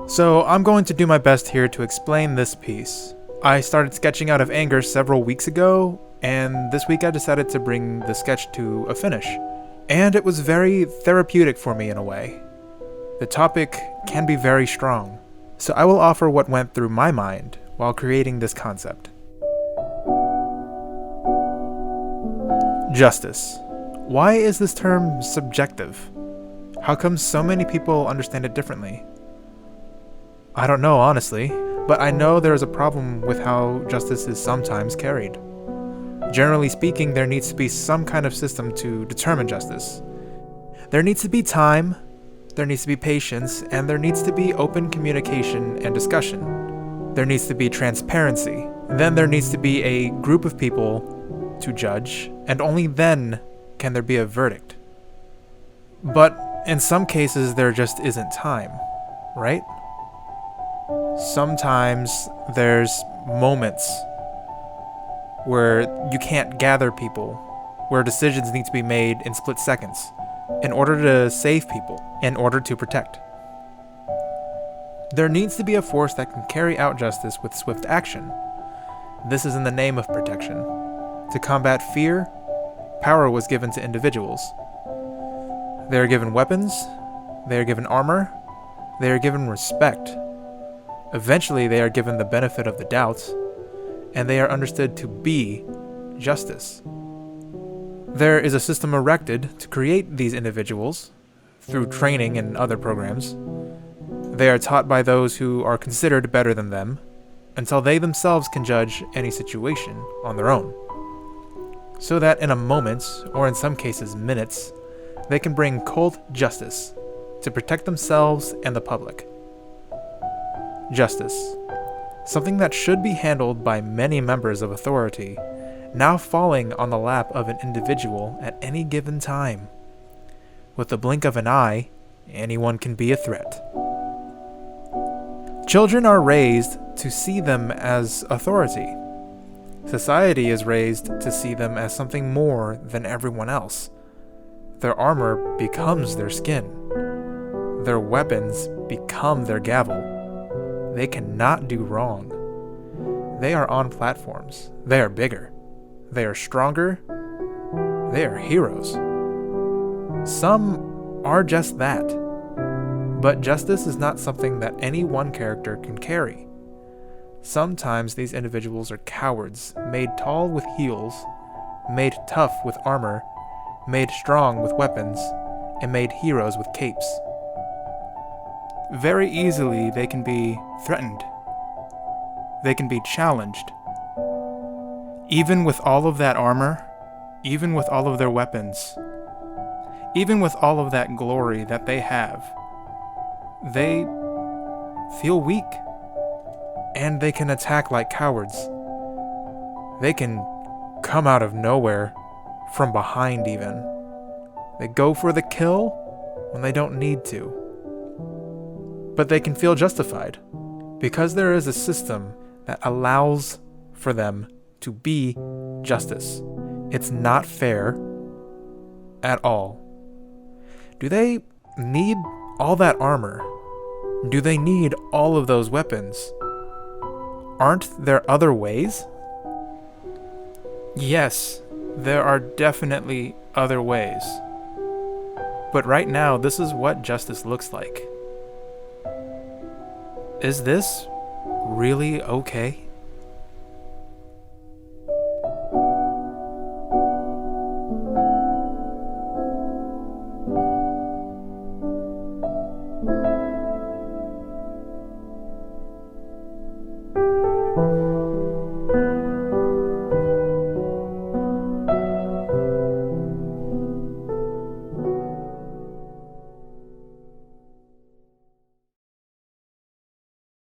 So I'm going to do my best here to explain this piece. I started sketching out of anger several weeks ago, and this week I decided to bring the sketch to a finish. And it was very therapeutic for me in a way. The topic can be very strong, so I will offer what went through my mind while creating this concept. Justice. Why is this term subjective? How come so many people understand it differently? I don't know, honestly, but I know there is a problem with how justice is sometimes carried. Generally speaking, there needs to be some kind of system to determine justice. There needs to be time, there needs to be patience, and there needs to be open communication and discussion. There needs to be transparency. Then there needs to be a group of people to judge, and only then can there be a verdict. But in some cases, there just isn't time, right? Sometimes there's moments where you can't gather people, where decisions need to be made in split seconds in order to save people, in order to protect. There needs to be a force that can carry out justice with swift action. This is in the name of protection. To combat fear, power was given to individuals. They are given weapons, they are given armor, they are given respect. Eventually, they are given the benefit of the doubt, and they are understood to be justice. There is a system erected to create these individuals through training and other programs. They are taught by those who are considered better than them until they themselves can judge any situation on their own. So that in a moment, or in some cases minutes, they can bring cold justice to protect themselves and the public. Justice. Something that should be handled by many members of authority, now falling on the lap of an individual at any given time. With the blink of an eye, anyone can be a threat. Children are raised to see them as authority. Society is raised to see them as something more than everyone else. Their armor becomes their skin. Their weapons become their gavel. They cannot do wrong. They are on platforms. They are bigger. They are stronger. They are heroes. Some are just that. But justice is not something that any one character can carry. Sometimes these individuals are cowards, made tall with heels, made tough with armor, made strong with weapons, and made heroes with capes. Very easily, they can be threatened. They can be challenged. Even with all of that armor, even with all of their weapons, even with all of that glory that they have, they feel weak. And they can attack like cowards. They can come out of nowhere, from behind even. They go for the kill when they don't need to. But they can feel justified, because there is a system that allows for them to be justice. It's not fair at all. Do they need all that armor? Do they need all of those weapons? Aren't there other ways? Yes, there are definitely other ways. But right now, this is what justice looks like. Is this really okay?